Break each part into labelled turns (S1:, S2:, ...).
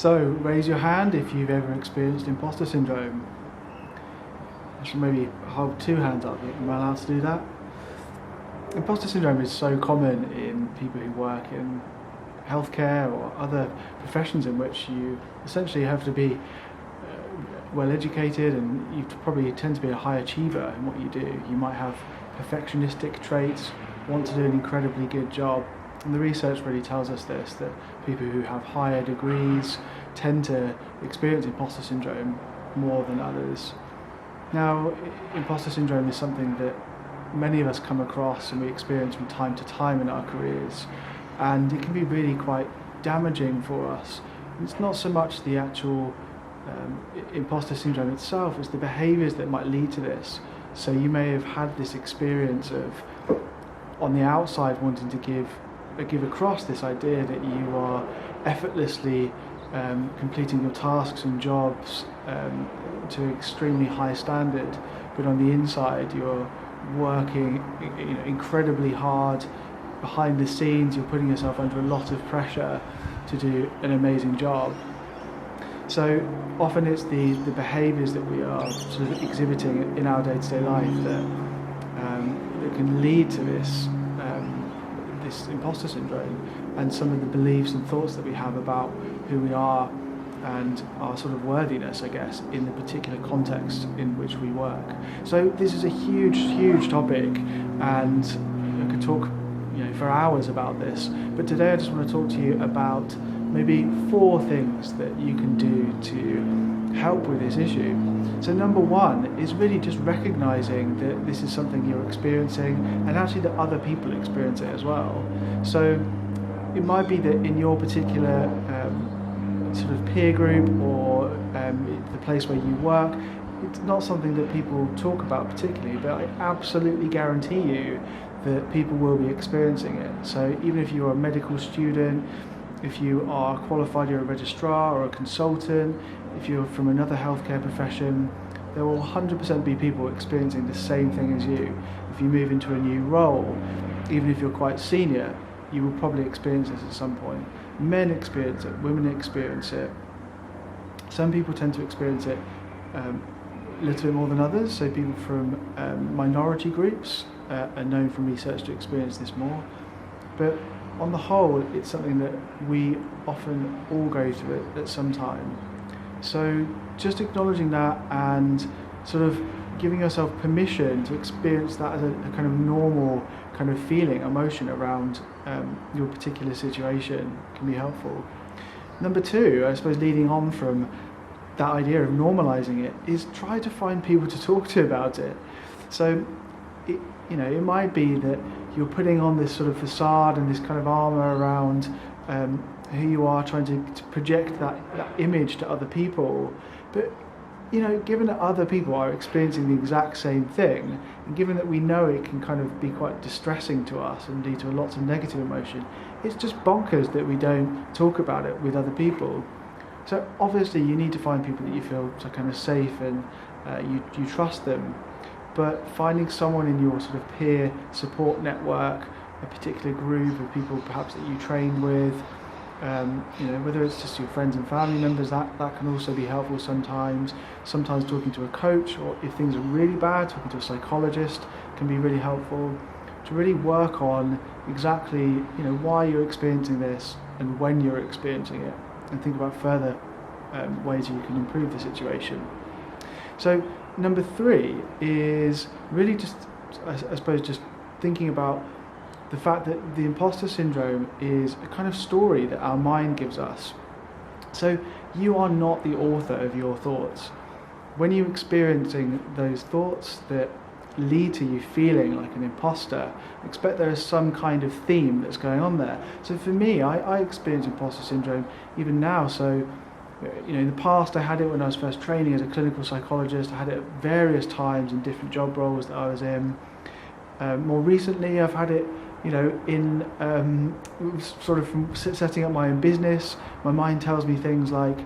S1: So, raise your hand if you've ever experienced imposter syndrome. I should maybe hold two hands up. Am I allowed to do that? Imposter syndrome is so common in people who work in healthcare or other professions in which you essentially have to be well educated, and you probably tend to be a high achiever in what you do. You might have perfectionistic traits, want to do an incredibly good job. And the research really tells us this, that people who have higher degrees tend to experience imposter syndrome more than others. Now, imposter syndrome is something that many of us come across and we experience from time to time in our careers, and it can be really quite damaging for us. It's not so much the actual imposter syndrome itself, it's the behaviours that might lead to this. So you may have had this experience of, on the outside, wanting to give across this idea that you are effortlessly completing your tasks and jobs to an extremely high standard, but on the inside you're working incredibly hard behind the scenes. You're putting yourself under a lot of pressure to do an amazing job. So often it's the behaviours that we are sort of exhibiting in our day-to-day life that can lead to this imposter syndrome, and some of the beliefs and thoughts that we have about who we are and our sort of worthiness, I guess, in the particular context in which we work. So this is a huge topic, and I could talk for hours about this, but today I just want to talk to you about maybe 4 things that you can do to help with this issue. So number 1 is really just recognizing that this is something you're experiencing, and actually that other people experience it as well. So it might be that in your particular sort of peer group or the place where you work, it's not something that people talk about particularly, but I absolutely guarantee you that people will be experiencing it. So even if you're a medical student, if you are qualified, you're a registrar or a consultant, if you're from another healthcare profession, there will 100% be people experiencing the same thing as you. If you move into a new role, even if you're quite senior, you will probably experience this at some point. Men experience it, women experience it. Some people tend to experience it a little bit more than others, so people from minority groups are known from research to experience this more. But on the whole, it's something that we often all go through at some time. So just acknowledging that and sort of giving yourself permission to experience that as a kind of normal kind of feeling, emotion around your particular situation can be helpful. Number 2, I suppose, leading on from that idea of normalizing it, is try to find people to talk to about it. So it might be that you're putting on this sort of facade and this kind of armour around who you are, trying to project that image to other people. But given that other people are experiencing the exact same thing, and given that we know it can kind of be quite distressing to us and lead to lots of negative emotion, it's just bonkers that we don't talk about it with other people. So obviously you need to find people that you feel so kind of safe and you trust them. But finding someone in your sort of peer support network, a particular group of people perhaps that you trained with, whether it's just your friends and family members, that can also be helpful sometimes. Sometimes talking to a coach, or if things are really bad, talking to a psychologist can be really helpful to really work on exactly why you're experiencing this and when you're experiencing it, and think about further ways you can improve the situation. So number 3 is really just, I suppose, just thinking about the fact that the imposter syndrome is a kind of story that our mind gives us. So you are not the author of your thoughts. When you're experiencing those thoughts that lead to you feeling like an imposter, expect there is some kind of theme that's going on there. So for me, I experience imposter syndrome even now. So in the past I had it when I was first training as a clinical psychologist. I had it at various times in different job roles that I was in. More recently I've had it in sort of from setting up my own business. My mind tells me things like,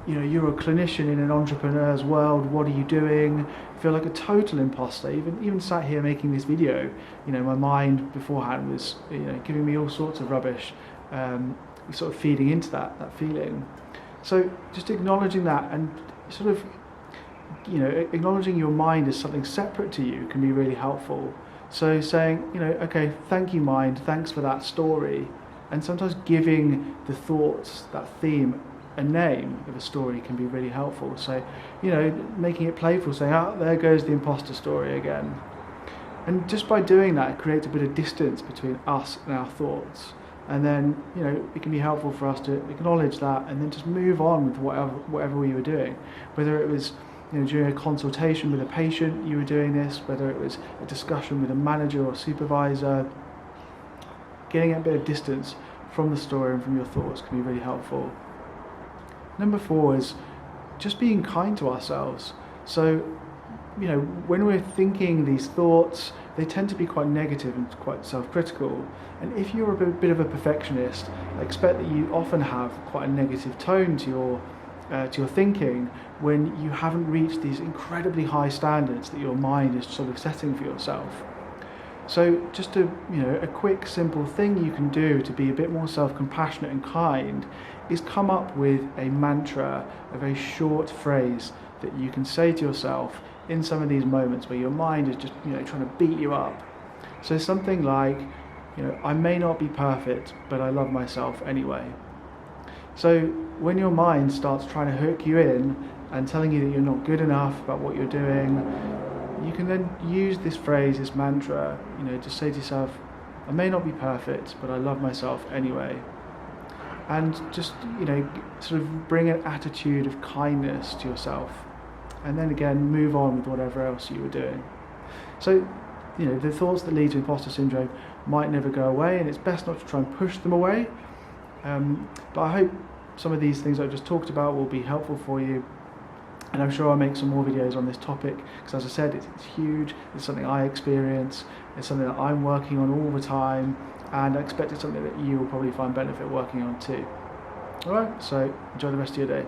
S1: you're a clinician in an entrepreneur's world, what are you doing? I feel like a total imposter. Even sat here making this video, my mind beforehand was giving me all sorts of rubbish, sort of feeding into that feeling. So just acknowledging that and sort of, acknowledging your mind as something separate to you can be really helpful. So saying, okay, thank you mind, thanks for that story. And sometimes giving the thoughts, that theme, a name of a story can be really helpful. So, making it playful, saying, there goes the imposter story again. And just by doing that, it creates a bit of distance between us and our thoughts. And then, it can be helpful for us to acknowledge that and then just move on with whatever we were doing. Whether it was, during a consultation with a patient, you were doing this, whether it was a discussion with a manager or supervisor, getting a bit of distance from the story and from your thoughts can be really helpful. Number 4 is just being kind to ourselves. So, when we're thinking these thoughts, they tend to be quite negative and quite self-critical. And if you're a bit of a perfectionist, I expect that you often have quite a negative tone to your thinking when you haven't reached these incredibly high standards that your mind is sort of setting for yourself. So just a quick, simple thing you can do to be a bit more self-compassionate and kind is come up with a mantra, a very short phrase that you can say to yourself in some of these moments where your mind is just, trying to beat you up. So something like, I may not be perfect, but I love myself anyway. So when your mind starts trying to hook you in and telling you that you're not good enough about what you're doing, you can then use this phrase, this mantra, to say to yourself, I may not be perfect, but I love myself anyway. And just, sort of bring an attitude of kindness to yourself. And then again, move on with whatever else you were doing. So, the thoughts that lead to imposter syndrome might never go away, and it's best not to try and push them away. But I hope some of these things I just talked about will be helpful for you. And I'm sure I'll make some more videos on this topic, because as I said, it's huge, it's something I experience, it's something that I'm working on all the time, and I expect it's something that you will probably find benefit working on too. Alright, so enjoy the rest of your day.